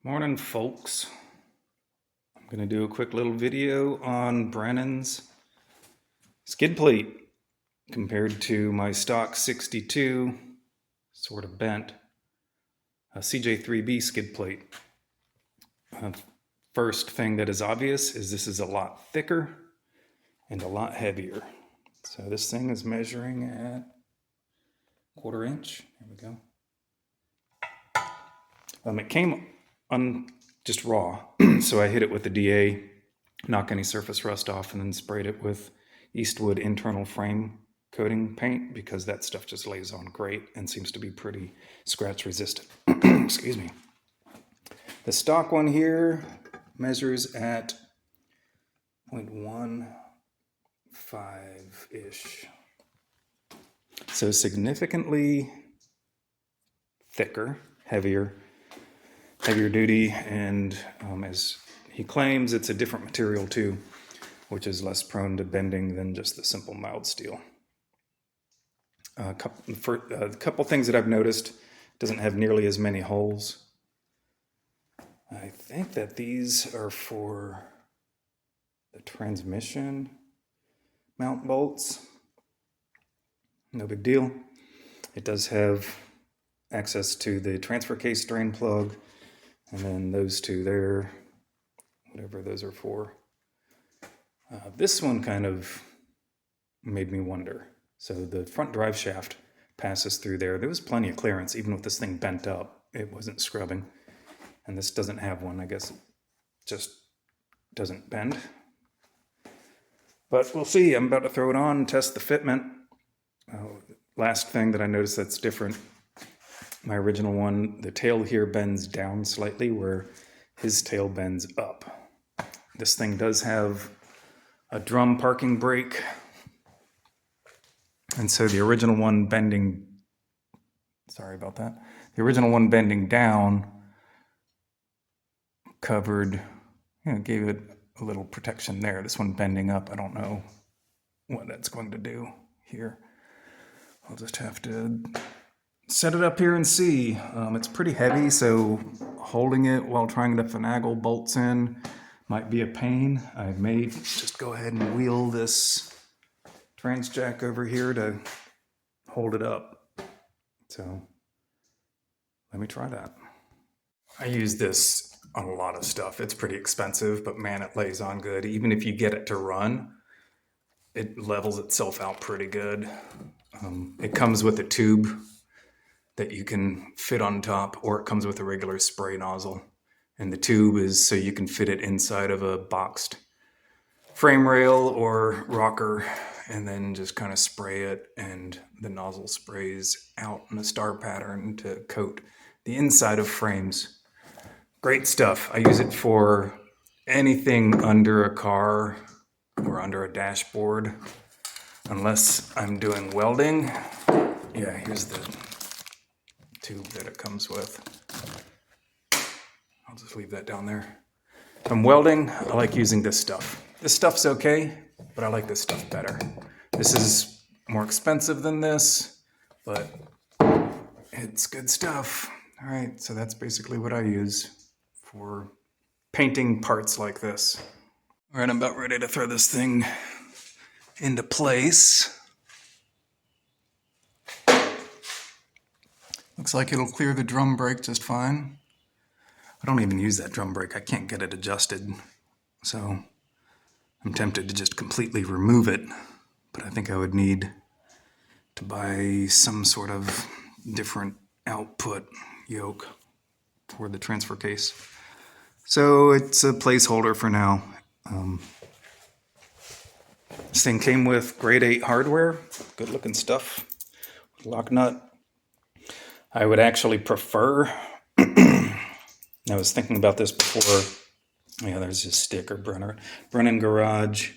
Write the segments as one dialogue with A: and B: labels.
A: Morning, folks. I'm going to do a quick little video on Brennan's skid plate compared to my stock 62, sort of bent, a CJ-3B skid plate. First thing that is obvious is this is a lot thicker and a lot heavier. So this thing is measuring at 1/4 inch. There we go. It came just raw, so I hit it with the DA, knock any surface rust off, and then sprayed it with Eastwood internal frame coating paint because that stuff just lays on great and seems to be pretty scratch resistant. Excuse me. The stock one here measures at 0.15-ish. So significantly thicker, heavier duty, and as he claims, it's a different material too, which is less prone to bending than just the simple mild steel. A couple things that I've noticed: doesn't have nearly as many holes. I think that these are for the transmission mount bolts. No big deal. It does have access to the transfer case drain plug, and then those two there, whatever those are for. This one kind of made me wonder. So the front drive shaft passes through there. There was plenty of clearance, even with this thing bent up. It wasn't scrubbing. And this doesn't have one. I guess it just doesn't bend. But we'll see. I'm about to throw it on and test the fitment. Last thing that I noticed that's different. My original one, the tail here bends down slightly where his tail bends up. This thing does have a drum parking brake. And so the original one bending, sorry about that. The original one bending down covered, gave it a little protection there. This one bending up, I don't know what that's going to do here. I'll just have to set it up here and see. It's pretty heavy, so holding it while trying to finagle bolts in might be a pain. I may just go ahead and wheel this trans jack over here to hold it up. So let me try that. I use this on a lot of stuff. It's pretty expensive, but man, it lays on good. Even if you get it to run, it levels itself out pretty good. It comes with a tube that you can fit on top, or it comes with a regular spray nozzle. And the tube is so you can fit it inside of a boxed frame rail or rocker, and then just kind of spray it, and the nozzle sprays out in a star pattern to coat the inside of frames. Great stuff. I use it for anything under a car or under a dashboard, unless I'm doing welding. Yeah, here's the tube that it comes with. I'll just leave that down there. If I'm welding, I like using this stuff. This stuff's okay, but I like this stuff better. This is more expensive than this, but it's good stuff. All right, so that's basically what I use for painting parts like this. All right, I'm about ready to throw this thing into place. Looks like it'll clear the drum brake just fine. I don't even use that drum brake. I can't get it adjusted. So I'm tempted to just completely remove it, but I think I would need to buy some sort of different output yoke for the transfer case. So it's a placeholder for now. This thing came with grade 8 hardware, good looking stuff, lock nut. I would actually prefer, I was thinking about this before, there's his sticker, Brennans-garage.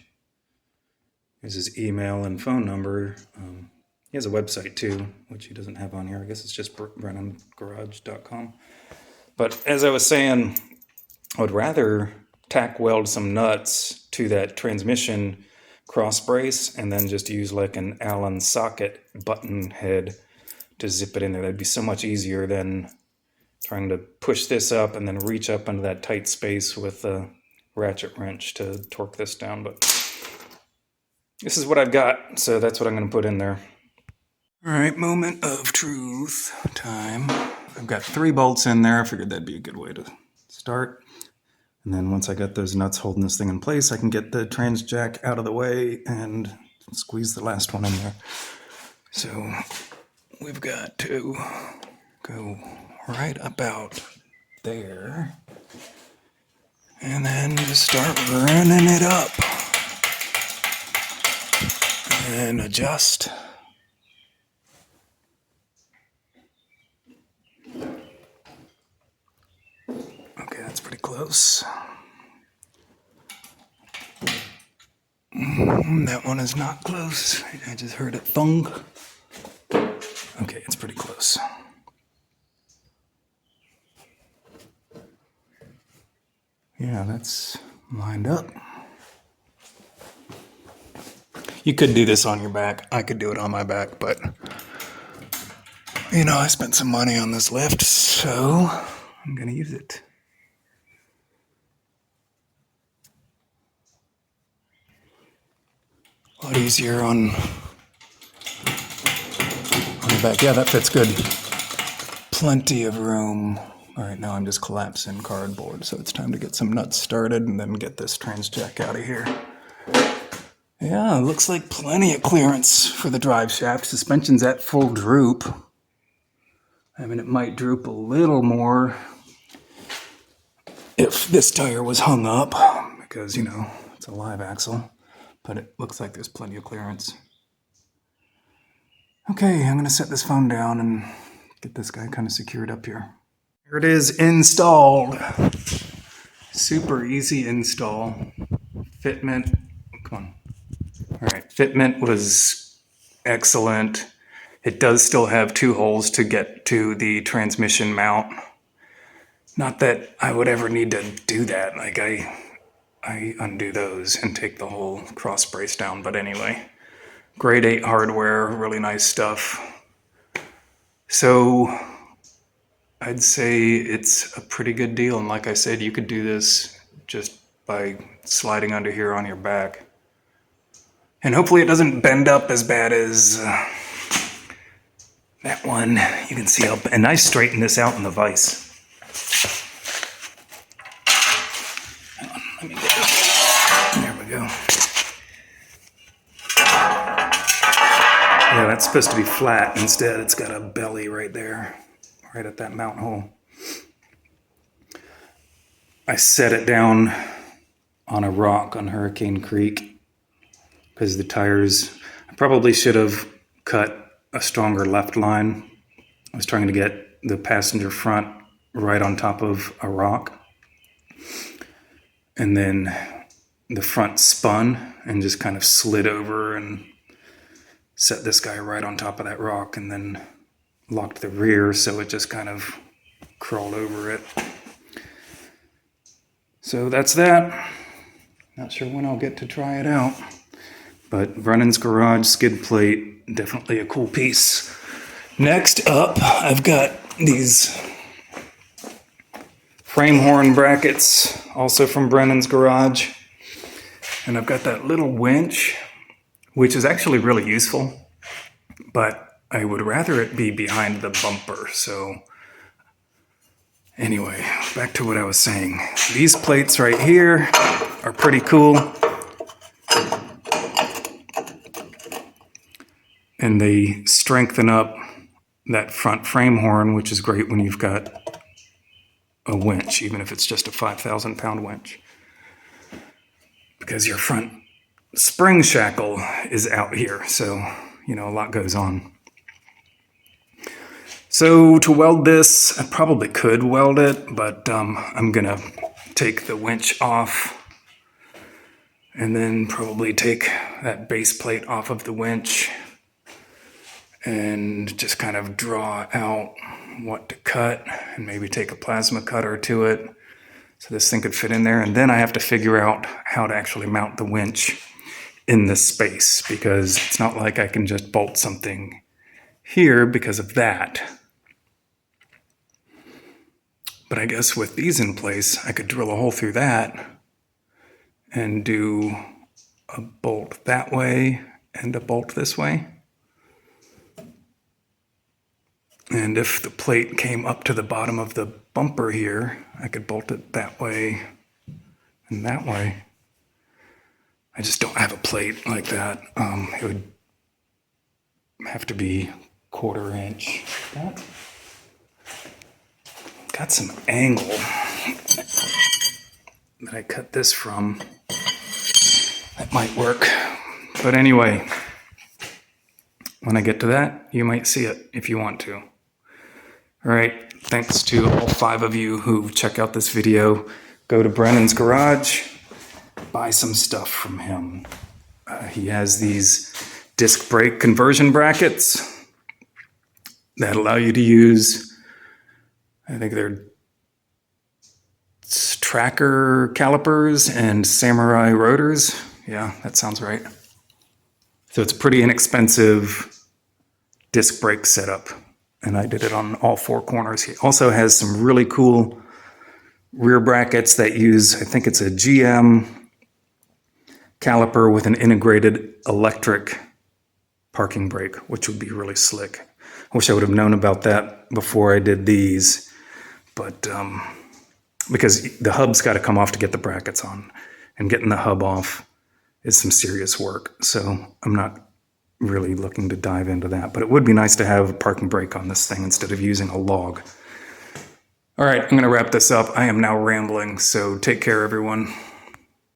A: There's his email and phone number. He has a website too, which he doesn't have on here. I guess it's just Brennans-garage.com. But as I was saying, I would rather tack weld some nuts to that transmission cross brace and then just use like an Allen socket button head to zip it in there. That'd be so much easier than trying to push this up and then reach up into that tight space with a ratchet wrench to torque this down. But this is what I've got, so that's what I'm going to put in there. All right, moment of truth time. I've got 3 bolts in there. I figured that'd be a good way to start. And then once I got those nuts holding this thing in place, I can get the trans jack out of the way and squeeze the last one in there. So we've got to go right about there and then just start running it up and adjust. Okay, that's pretty close. That one is not close. I just heard it thunk. Okay, it's pretty close. Yeah, that's lined up. You could do this on your back. I could do it on my back, but you know, I spent some money on this lift, so I'm gonna use it. A lot easier on the back. Yeah, that fits good. Plenty of room. All right, now I'm just collapsing cardboard, so it's time to get some nuts started and then get this trans jack out of here. Yeah, looks like plenty of clearance for the drive shaft. Suspension's at full droop. I mean, it might droop a little more if this tire was hung up, because, you know, it's a live axle, but it looks like there's plenty of clearance. Okay, I'm gonna set this phone down and get this guy kind of secured up here. Here it is installed. Super easy install. Fitment, come on. All right, fitment was excellent. It does still have 2 holes to get to the transmission mount. Not that I would ever need to do that. Like I undo those and take the whole cross brace down. But anyway, grade 8 hardware, really nice stuff. So I'd say it's a pretty good deal. And like I said, you could do this just by sliding under here on your back. And hopefully it doesn't bend up as bad as that one. You can see and I straightened this out in the vise. Hang on, let me get it. There we go. Yeah, that's supposed to be flat. Instead, it's got a belly right there, right at that mount hole. I set it down on a rock on Hurricane Creek because the tires, I probably should have cut a stronger left line. I was trying to get the passenger front right on top of a rock. And then the front spun and just kind of slid over and set this guy right on top of that rock, and then locked the rear so it just kind of crawled over it. So that's that. Not sure when I'll get to try it out. But Brennans-garage skid plate, definitely a cool piece. Next up, I've got these frame horn brackets, also from Brennans-garage. And I've got that little winch, which is actually really useful, but I would rather it be behind the bumper. So anyway, back to what I was saying. These plates right here are pretty cool. And they strengthen up that front frame horn, which is great when you've got a winch, even if it's just a 5,000-pound winch. Because your front spring shackle is out here, so, you know, a lot goes on. So to weld this, I probably could weld it, but I'm gonna take the winch off and then probably take that base plate off of the winch and just kind of draw out what to cut and maybe take a plasma cutter to it so this thing could fit in there. And then I have to figure out how to actually mount the winch in this space, because it's not like I can just bolt something here because of that. But I guess with these in place, I could drill a hole through that and do a bolt that way and a bolt this way. And if the plate came up to the bottom of the bumper here, I could bolt it that way and that way. I just don't have a plate like that. It would have to be 1/4 inch. That got some angle that I cut this from. That might work. But anyway, when I get to that, you might see it if you want to. All right, thanks to all 5 of you who check out this video. Go to Brennans-garage, buy some stuff from him. He has these disc brake conversion brackets that allow you to use, I think they're tracker calipers and samurai rotors. Yeah, that sounds right. So it's a pretty inexpensive disc brake setup. And I did it on all 4 corners. He also has some really cool rear brackets that use, I think it's a GM caliper with an integrated electric parking brake, which would be really slick. I wish I would have known about that before I did these, but because the hub's got to come off to get the brackets on, and getting the hub off is some serious work. So I'm not really looking to dive into that, but it would be nice to have a parking brake on this thing instead of using a log. All right, I'm going to wrap this up. I am now rambling, so take care, everyone.